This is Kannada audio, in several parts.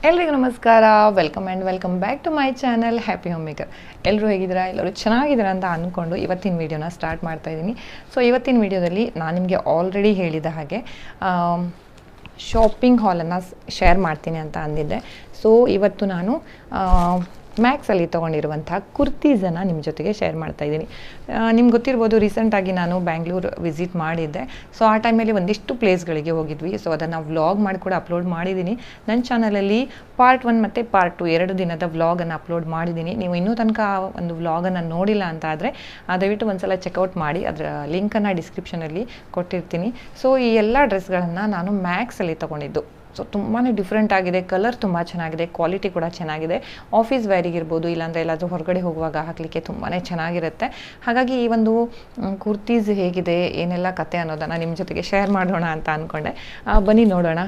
ಎಲ್ರಿಗೂ ನಮಸ್ಕಾರ. Welcome back to my channel happy home maker. ಎಲ್ಲರೂ ಹೇಗಿದ್ದೀರಾ? ಎಲ್ಲರೂ ಚೆನ್ನಾಗಿದ್ದೀರಾ ಅಂತ ಅಂದ್ಕೊಂಡು ಇವತ್ತಿನ ವೀಡಿಯೋನ ಸ್ಟಾರ್ಟ್ ಮಾಡ್ತಾ ಇದ್ದೀನಿ. ಸೊ ಇವತ್ತಿನ ವೀಡಿಯೋದಲ್ಲಿ ನಾನು ನಿಮಗೆ ಆಲ್ರೆಡಿ ಹೇಳಿದ ಹಾಗೆ ಶಾಪಿಂಗ್ ಹಾಲನ್ನು ಶೇರ್ ಮಾಡ್ತೀನಿ ಅಂತ ಅಂದಿದ್ದೆ. ಸೊ ಇವತ್ತು ನಾನು ಮ್ಯಾಕ್ಸಲ್ಲಿ ತೊಗೊಂಡಿರುವಂತಹ ಕುರ್ತೀಸನ್ನು ನಿಮ್ಮ ಜೊತೆಗೆ ಶೇರ್ ಮಾಡ್ತಾಯಿದ್ದೀನಿ. ನಿಮ್ಗೆ ಗೊತ್ತಿರ್ಬೋದು, ರೀಸೆಂಟಾಗಿ ನಾನು ಬ್ಯಾಂಗ್ಳೂರು ವಿಸಿಟ್ ಮಾಡಿದ್ದೆ. ಸೊ ಆ ಟೈಮಲ್ಲಿ ಒಂದಿಷ್ಟು ಪ್ಲೇಸ್ಗಳಿಗೆ ಹೋಗಿದ್ವಿ. ಸೊ ಅದನ್ನು ವ್ಲಾಗ್ ಮಾಡಿ ಕೂಡ ಅಪ್ಲೋಡ್ ಮಾಡಿದ್ದೀನಿ. ನನ್ನ ಚಾನಲಲ್ಲಿ ಪಾರ್ಟ್ 1 ಮತ್ತು ಪಾರ್ಟ್ 2 2 ದಿನದ ವ್ಲಾಗನ್ನು ಅಪ್ಲೋಡ್ ಮಾಡಿದ್ದೀನಿ. ನೀವು ಇನ್ನೂ ತನಕ ಒಂದು ವ್ಲಾಗನ್ನು ನೋಡಿಲ್ಲ ಅಂತ ಆದರೆ ದಯವಿಟ್ಟು ಒಂದು ಸಲ ಚೆಕ್ಔಟ್ ಮಾಡಿ. ಅದರ ಲಿಂಕನ್ನು ಡಿಸ್ಕ್ರಿಪ್ಷನಲ್ಲಿ ಕೊಟ್ಟಿರ್ತೀನಿ. ಸೊ ಈ ಎಲ್ಲ ಡ್ರೆಸ್ಗಳನ್ನು ನಾನು ಮ್ಯಾಕ್ಸಲ್ಲಿ ತೊಗೊಂಡಿದ್ದು. ಸೊ ತುಂಬಾ ಡಿಫ್ರೆಂಟ್ ಆಗಿದೆ, ಕಲರ್ ತುಂಬ ಚೆನ್ನಾಗಿದೆ, ಕ್ವಾಲಿಟಿ ಕೂಡ ಚೆನ್ನಾಗಿದೆ. ಆಫೀಸ್ ವೇರಿಗಿರ್ಬೋದು, ಇಲ್ಲಾಂದರೆ ಎಲ್ಲಾದರೂ ಹೊರಗಡೆ ಹೋಗುವಾಗ ಹಾಕಲಿಕ್ಕೆ ತುಂಬಾ ಚೆನ್ನಾಗಿರುತ್ತೆ. ಹಾಗಾಗಿ ಈ ಒಂದು ಕುರ್ತೀಸ್ ಹೇಗಿದೆ, ಏನೆಲ್ಲ ಕತೆ ಅನ್ನೋದನ್ನು ನಿಮ್ಮ ಜೊತೆಗೆ ಶೇರ್ ಮಾಡೋಣ ಅಂತ ಅಂದ್ಕೊಂಡೆ. ಬನ್ನಿ ನೋಡೋಣ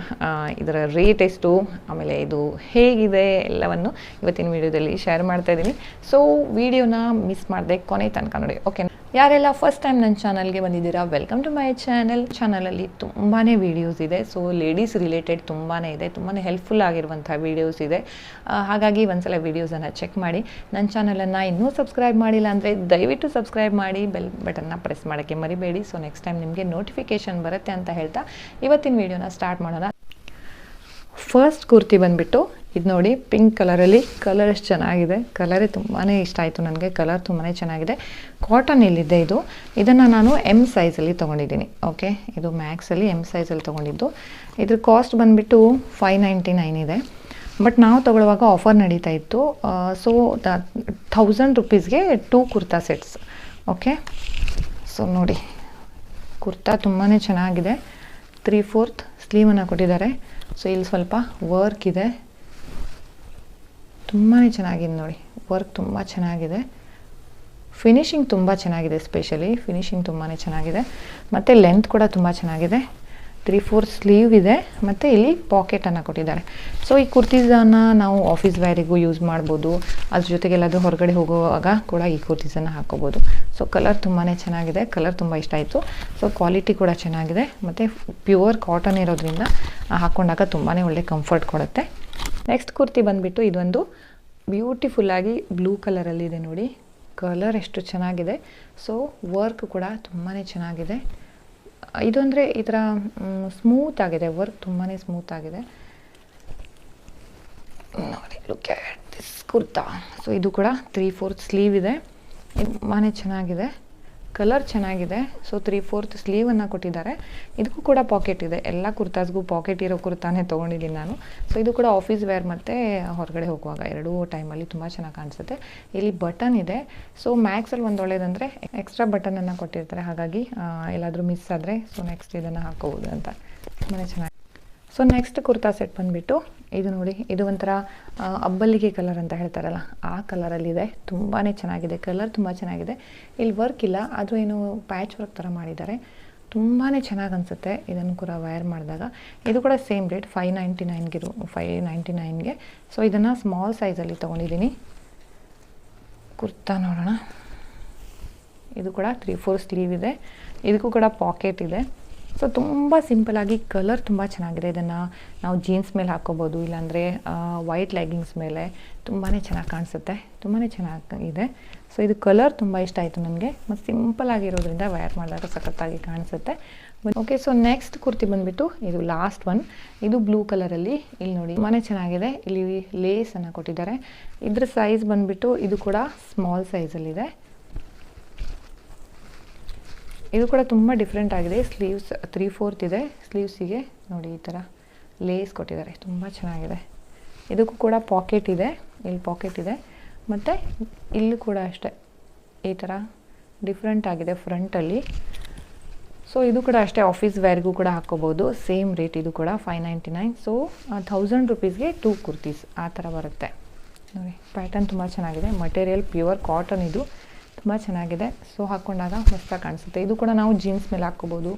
ಇದರ ರೇಟ್ ಎಷ್ಟು, ಆಮೇಲೆ ಇದು ಹೇಗಿದೆ ಎಲ್ಲವನ್ನು ಇವತ್ತಿನ ವೀಡಿಯೋದಲ್ಲಿ ಶೇರ್ ಮಾಡ್ತಾ ಇದ್ದೀನಿ. ಸೊ ವಿಡಿಯೋನ ಮಿಸ್ ಮಾಡದೆ ಕೊನೆ ತನಕ ನೋಡಿ, ಓಕೆ? ಯಾರೆಲ್ಲ ಫಸ್ಟ್ ಟೈಮ್ ನನ್ನ ಚಾನಲ್ಗೆ ಬಂದಿದ್ದೀರಾ, ವೆಲ್ಕಮ್ ಟು ಮೈ ಚಾನಲ್. ಚಾನಲಲ್ಲಿ ತುಂಬಾ ವೀಡಿಯೋಸ್ ಇದೆ. ಸೊ ಲೇಡೀಸ್ ರಿಲೇಟೆಡ್ ತುಂಬಾ ಇದೆ, ತುಂಬಾ ಹೆಲ್ಪ್ಫುಲ್ ಆಗಿರುವಂಥ ವೀಡಿಯೋಸ್ ಇದೆ. ಹಾಗಾಗಿ ಒಂದ್ಸಲ ವೀಡಿಯೋಸನ್ನು ಚೆಕ್ ಮಾಡಿ. ನನ್ನ ಚಾನಲನ್ನು ಇನ್ನೂ ಸಬ್ಸ್ಕ್ರೈಬ್ ಮಾಡಿಲ್ಲ ಅಂದರೆ ದಯವಿಟ್ಟು ಸಬ್ಸ್ಕ್ರೈಬ್ ಮಾಡಿ, ಬೆಲ್ ಬಟನ್ನ ಪ್ರೆಸ್ ಮಾಡೋಕ್ಕೆ ಮರಿಬೇಡಿ. ಸೊ ನೆಕ್ಸ್ಟ್ ಟೈಮ್ ನಿಮಗೆ ನೋಟಿಫಿಕೇಷನ್ ಬರುತ್ತೆ ಅಂತ ಹೇಳ್ತಾ ಇವತ್ತಿನ ವೀಡಿಯೋನ ಸ್ಟಾರ್ಟ್ ಮಾಡೋಣ. ಫಸ್ಟ್ ಕುರ್ತಿ ಬಂದುಬಿಟ್ಟು ಇದು ನೋಡಿ, ಪಿಂಕ್ ಕಲರಲ್ಲಿ. ಕಲರ್ ಎಷ್ಟು ಚೆನ್ನಾಗಿದೆ, ಕಲರೇ ತುಂಬಾ ಇಷ್ಟ ಆಯಿತು ನನಗೆ. ಕಲರ್ ತುಂಬಾ ಚೆನ್ನಾಗಿದೆ. ಕಾಟನ್ ಎಲ್ಲಿದೆ ಇದು, ಇದನ್ನು ನಾನು ಎಮ್ ಸೈಜಲ್ಲಿ ತೊಗೊಂಡಿದ್ದೀನಿ. ಓಕೆ, ಇದು ಮ್ಯಾಕ್ಸಲ್ಲಿ ಎಮ್ ಸೈಜಲ್ಲಿ ತೊಗೊಂಡಿದ್ದು. ಇದ್ರ ಕಾಸ್ಟ್ ಬಂದುಬಿಟ್ಟು 599 ಇದೆ. ಬಟ್ ನಾವು ತೊಗೊಳ್ಳುವಾಗ ಆಫರ್ ನಡೀತಾ ಇತ್ತು. So 1000 ರುಪೀಸ್ಗೆ 2 kurta sets. Okay, so ನೋಡಿ, ಕುರ್ತಾ ತುಂಬಾ ಚೆನ್ನಾಗಿದೆ. 3/4 ಸ್ಲೀವನ್ನು ಕೊಟ್ಟಿದ್ದಾರೆ. ಸೊ ಇಲ್ಲಿ ಸ್ವಲ್ಪ ವರ್ಕ್ ಇದೆ, ತುಂಬಾ ಚೆನ್ನಾಗಿದೆ ನೋಡಿ. ವರ್ಕ್ ತುಂಬ ಚೆನ್ನಾಗಿದೆ, ಫಿನಿಶಿಂಗ್ ತುಂಬ ಚೆನ್ನಾಗಿದೆ. ಸ್ಪೆಷಲಿ ಫಿನಿಶಿಂಗ್ ತುಂಬಾ ಚೆನ್ನಾಗಿದೆ. ಮತ್ತು ಲೆಂತ್ ಕೂಡ ತುಂಬ ಚೆನ್ನಾಗಿದೆ. 3/4 ಸ್ಲೀವ್ ಇದೆ, ಮತ್ತು ಇಲ್ಲಿ ಪಾಕೆಟನ್ನು ಕೊಟ್ಟಿದ್ದಾರೆ. ಸೊ ಈ ಕುರ್ತೀಸನ್ನು ನಾವು ಆಫೀಸ್ ವೇರಿಗೂ ಯೂಸ್ ಮಾಡ್ಬೋದು. ಅದ್ರ ಜೊತೆಗೆ ಎಲ್ಲಾದರೂ ಹೊರಗಡೆ ಹೋಗುವಾಗ ಕೂಡ ಈ ಕುರ್ತೀಸನ್ನು ಹಾಕ್ಕೋಬೋದು. ಸೊ ಕಲರ್ ತುಂಬಾ ಚೆನ್ನಾಗಿದೆ, ಕಲರ್ ತುಂಬ ಇಷ್ಟ ಆಯಿತು. ಸೊ ಕ್ವಾಲಿಟಿ ಕೂಡ ಚೆನ್ನಾಗಿದೆ, ಮತ್ತು ಪ್ಯೂರ್ ಕಾಟನ್ ಇರೋದ್ರಿಂದ ಹಾಕ್ಕೊಂಡಾಗ ತುಂಬಾ ಒಳ್ಳೆ ಕಂಫರ್ಟ್ ಕೊಡುತ್ತೆ. ನೆಕ್ಸ್ಟ್ ಕುರ್ತಿ ಬಂದುಬಿಟ್ಟು ಇದೊಂದು ಬ್ಯೂಟಿಫುಲ್ಲಾಗಿ ಬ್ಲೂ ಕಲರಲ್ಲಿದೆ ನೋಡಿ. ಕಲರ್ ಎಷ್ಟು ಚೆನ್ನಾಗಿದೆ. ಸೊ ವರ್ಕ್ ಕೂಡ ತುಂಬಾ ಚೆನ್ನಾಗಿದೆ. ಇದು ಅಂದರೆ ಈ ಥರ ಸ್ಮೂತ್ ಆಗಿದೆ, ವರ್ಕ್ ತುಂಬಾ ಸ್ಮೂತ್ ಆಗಿದೆ ನೋಡಿ. Look at this kurta. So ಇದು ಕೂಡ 3/4 ಸ್ಲೀವ್ ಇದೆ, ತುಂಬಾ ಚೆನ್ನಾಗಿದೆ. ಕಲರ್ ಚೆನ್ನಾಗಿದೆ. ಸೊ 3/4 ಸ್ಲೀವನ್ನು ಕೊಟ್ಟಿದ್ದಾರೆ. ಇದಕ್ಕೂ ಕೂಡ ಪಾಕೆಟ್ ಇದೆ. ಎಲ್ಲ ಕುರ್ತಾಸ್ಗೂ ಪಾಕೆಟ್ ಇರೋ ಕುರ್ತಾನೇ ತೊಗೊಂಡಿದ್ದೀನಿ ನಾನು. ಸೊ ಇದು ಕೂಡ ಆಫೀಸ್ ವೇರ್ ಮತ್ತು ಹೊರಗಡೆ ಹೋಗುವಾಗ ಎರಡೂ ಟೈಮಲ್ಲಿ ತುಂಬ ಚೆನ್ನಾಗಿ ಕಾಣಿಸುತ್ತೆ. ಇಲ್ಲಿ ಬಟನ್ ಇದೆ. ಸೊ ಮ್ಯಾಕ್ಸಲ್ಲಿ ಒಂದು ಒಳ್ಳೇದಂದರೆ ಎಕ್ಸ್ಟ್ರಾ ಬಟನನ್ನು ಕೊಟ್ಟಿರ್ತಾರೆ. ಹಾಗಾಗಿ ಎಲ್ಲಾದರೂ ಮಿಸ್ ಆದರೆ ಸೊ ನೆಕ್ಸ್ಟ್ ಇದನ್ನು ಹಾಕೋಬೋದು ಅಂತ. ತುಂಬಾ ಚೆನ್ನಾಗಿ. ಸೊ ನೆಕ್ಸ್ಟ್ ಕುರ್ತಾ ಸೆಟ್ ಬಂದುಬಿಟ್ಟು ಇದು ನೋಡಿ. ಇದು ಒಂಥರ ಅಬ್ಬಲಿಗೆ ಕಲರ್ ಅಂತ ಹೇಳ್ತಾರಲ್ಲ, ಆ ಕಲರಲ್ಲಿದೆ. ತುಂಬಾ ಚೆನ್ನಾಗಿದೆ, ಕಲರ್ ತುಂಬ ಚೆನ್ನಾಗಿದೆ. ಇಲ್ಲಿ ವರ್ಕ್ ಇಲ್ಲ, ಅದು ಏನು ಪ್ಯಾಚ್ ವರ್ಕ್ ಥರ ಮಾಡಿದ್ದಾರೆ. ತುಂಬಾ ಚೆನ್ನಾಗಿ ಅನಿಸುತ್ತೆ ಇದನ್ನು ಕೂಡ ವೇರ್ ಮಾಡಿದಾಗ. ಇದು ಕೂಡ ಸೇಮ್ ರೇಟ್ 599ಗೆ. ಸೊ ಇದನ್ನು ಸ್ಮಾಲ್ ಸೈಜಲ್ಲಿ ತೊಗೊಂಡಿದ್ದೀನಿ. ಕುರ್ತಾ ನೋಡೋಣ. ಇದು ಕೂಡ 3/4 ಸ್ಲೀವ್ ಇದೆ. ಇದಕ್ಕೂ ಕೂಡ ಪಾಕೆಟ್ ಇದೆ. ಸೊ ತುಂಬ ಸಿಂಪಲಾಗಿ, ಕಲರ್ ತುಂಬ ಚೆನ್ನಾಗಿದೆ. ಇದನ್ನು ನಾವು ಜೀನ್ಸ್ ಮೇಲೆ ಹಾಕ್ಕೋಬೋದು, ಇಲ್ಲಾಂದರೆ ವೈಟ್ ಲೆಗ್ಗಿಂಗ್ಸ್ ಮೇಲೆ ತುಂಬಾ ಚೆನ್ನಾಗಿ ಕಾಣಿಸುತ್ತೆ. ತುಂಬಾ ಚೆನ್ನಾಗಿದೆ. ಸೊ ಇದು ಕಲರ್ ತುಂಬ ಇಷ್ಟ ಆಯಿತು ನನಗೆ, ಮತ್ತು ಸಿಂಪಲ್ ಆಗಿರೋದ್ರಿಂದ ವೇರ್ ಮಾಡಿದಾಗ ಸಖತ್ತಾಗಿ ಕಾಣಿಸುತ್ತೆ. ಓಕೆ, ಸೊ ನೆಕ್ಸ್ಟ್ ಕುರ್ತಿ ಬಂದುಬಿಟ್ಟು ಇದು ಲಾಸ್ಟ್ ಒನ್. ಇದು ಬ್ಲೂ ಕಲರಲ್ಲಿ. ಇಲ್ಲಿ ನೋಡಿ, ತುಂಬಾ ಚೆನ್ನಾಗಿದೆ. ಇಲ್ಲಿ ಲೇಸನ್ನು ಕೊಟ್ಟಿದ್ದಾರೆ. ಇದ್ರ ಸೈಜ್ ಬಂದುಬಿಟ್ಟು ಇದು ಕೂಡ ಸ್ಮಾಲ್ ಸೈಜಲ್ಲಿದೆ. ಇದು ಕೂಡ ತುಂಬ ಡಿಫ್ರೆಂಟ್ ಆಗಿದೆ. ಸ್ಲೀವ್ಸ್ 3/4 ಇದೆ. ಸ್ಲೀವ್ಸಿಗೆ ನೋಡಿ ಈ ಥರ ಲೇಸ್ ಕೊಟ್ಟಿದ್ದಾರೆ, ತುಂಬ ಚೆನ್ನಾಗಿದೆ. ಇದಕ್ಕೂ ಕೂಡ ಪಾಕೆಟ್ ಇದೆ. ಇಲ್ಲಿ ಪಾಕೆಟ್ ಇದೆ, ಮತ್ತು ಇಲ್ಲೂ ಕೂಡ ಅಷ್ಟೇ ಈ ಥರ ಡಿಫ್ರೆಂಟ್ ಆಗಿದೆ ಫ್ರಂಟಲ್ಲಿ. ಸೊ ಇದು ಕೂಡ ಅಷ್ಟೇ ಆಫೀಸ್ ವೇರ್ಗೂ ಕೂಡ ಹಾಕ್ಕೋಬೋದು. Same rate. ಇದು ಕೂಡ 599. ಸೊ 1000 ರುಪೀಸ್ಗೆ 2 ಕುರ್ತೀಸ್ ಆ ಥರ ಬರುತ್ತೆ ನೋಡಿ. ಪ್ಯಾಟರ್ನ್ ತುಂಬ ಚೆನ್ನಾಗಿದೆ. ಮಟೀರಿಯಲ್ ಪ್ಯೂರ್ ಕಾಟನ್, ಇದು ತುಂಬ ಚೆನ್ನಾಗಿದೆ. ಸೊ ಹಾಕ್ಕೊಂಡಾಗ ಮಸ್ತಾಗಿ ಕಾಣಿಸುತ್ತೆ. ಇದು ಕೂಡ ನಾವು ಜೀನ್ಸ್ ಮೇಲೆ ಹಾಕ್ಕೋಬೋದು,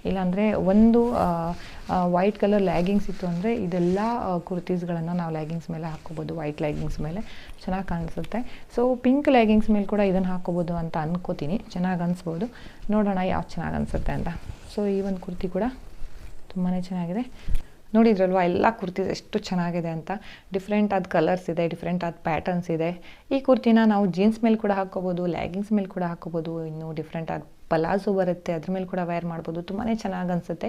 ಇಲ್ಲಾಂದರೆ ಒಂದು ವೈಟ್ ಕಲರ್ ಲೆಗ್ಗಿಂಗ್ಸ್ ಇತ್ತು ಅಂದರೆ ಇದೆಲ್ಲ ಕುರ್ತೀಸ್ಗಳನ್ನು ನಾವು ಲೆಗ್ಗಿಂಗ್ಸ್ ಮೇಲೆ ಹಾಕ್ಕೋಬೋದು. ವೈಟ್ ಲೆಗ್ಗಿಂಗ್ಸ್ ಮೇಲೆ ಚೆನ್ನಾಗಿ ಕಾಣಿಸುತ್ತೆ. ಸೊ ಪಿಂಕ್ ಲೆಗ್ಗಿಂಗ್ಸ್ ಮೇಲೆ ಕೂಡ ಇದನ್ನು ಹಾಕ್ಕೋಬೋದು ಅಂತ ಅನ್ಕೋತೀನಿ. ಚೆನ್ನಾಗಿ ಅನಿಸ್ಬೋದು. ನೋಡೋಣ ಯಾವ್ದು ಚೆನ್ನಾಗಿ ಅನಿಸುತ್ತೆ ಅಂತ. ಸೊ ಈ ಒಂದು ಕುರ್ತಿ ಕೂಡ ತುಂಬಾ ಚೆನ್ನಾಗಿದೆ. ನೋಡಿದ್ರಲ್ವ ಎಲ್ಲ ಕುರ್ತೀಸ್ ಎಷ್ಟು ಚೆನ್ನಾಗಿದೆ ಅಂತ. ಡಿಫ್ರೆಂಟ್ ಆದ ಕಲರ್ಸ್ ಇದೆ, ಡಿಫ್ರೆಂಟ್ ಆದ ಪ್ಯಾಟರ್ನ್ಸ್ ಇದೆ. ಈ ಕುರ್ತಿನ ನಾವು ಜೀನ್ಸ್ ಮೇಲೆ ಕೂಡ ಹಾಕ್ಕೋಬೋದು, ಲೆಗಿನ್ಸ್ ಮೇಲೆ ಕೂಡ ಹಾಕ್ಕೋಬೋದು, ಇನ್ನು ಡಿಫ್ರೆಂಟ್ ಆದ ಪಲಾಝೋ ಬರುತ್ತೆ, ಅದ್ರ ಮೇಲೆ ಕೂಡ ವೇರ್ ಮಾಡ್ಬೋದು. ತುಂಬಾ ಚೆನ್ನಾಗಿ ಅನಿಸುತ್ತೆ.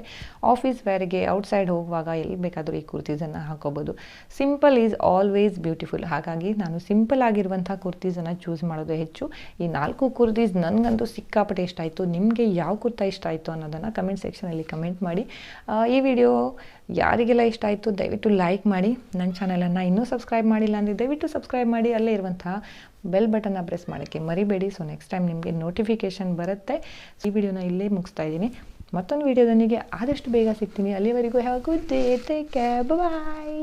ಆಫೀಸ್ ವೇರ್ಗೆ ಔಟ್ಸೈಡ್ ಹೋಗುವಾಗ ಎಲ್ಲಿ ಬೇಕಾದರೂ ಈ ಕುರ್ತೀಸನ್ನು ಹಾಕೋಬೋದು. Simple is always beautiful. ಹಾಗಾಗಿ ನಾನು ಸಿಂಪಲ್ ಆಗಿರುವಂಥ ಕುರ್ತೀಸನ್ನು ಚೂಸ್ ಮಾಡೋದು ಹೆಚ್ಚು. ಈ 4 ಕುರ್ತೀಸ್ ನನಗಂತೂ ಸಿಕ್ಕಾಪಟ್ಟೆ ಇಷ್ಟ ಆಯಿತು. ನಿಮಗೆ ಯಾವ ಕುರ್ತಾ ಇಷ್ಟ ಆಯಿತು ಅನ್ನೋದನ್ನು ಕಮೆಂಟ್ ಸೆಕ್ಷನಲ್ಲಿ ಕಮೆಂಟ್ ಮಾಡಿ. ಈ ವಿಡಿಯೋ ಯಾರಿಗೆಲ್ಲ ಇಷ್ಟ ಆಯಿತು ದಯವಿಟ್ಟು ಲೈಕ್ ಮಾಡಿ. ನನ್ನ ಚಾನಲನ್ನು ಇನ್ನೂ ಸಬ್ಸ್ಕ್ರೈಬ್ ಮಾಡಿಲ್ಲ ಅಂದರೆ ದಯವಿಟ್ಟು ಸಬ್ಸ್ಕ್ರೈಬ್ ಮಾಡಿ. ಅಲ್ಲೇ ಇರುವಂತಹ ಬೆಲ್ ಬಟನ್ನ ಪ್ರೆಸ್ ಮಾಡೋಕ್ಕೆ ಮರಿಬೇಡಿ. ಸೊ ನೆಕ್ಸ್ಟ್ ಟೈಮ್ ನಿಮಗೆ ನೋಟಿಫಿಕೇಷನ್ ಬರುತ್ತೆ. ಈ ವಿಡಿಯೋನ ಇಲ್ಲೇ ಮುಗಿಸ್ತಾ ಇದ್ದೀನಿ. ಮತ್ತೊಂದು ವಿಡಿಯೋದೊಂದಿಗೆ ಆದಷ್ಟು ಬೇಗ ಸಿಗ್ತೀನಿ. ಅಲ್ಲಿವರೆಗೂ have a good day, take care, bye.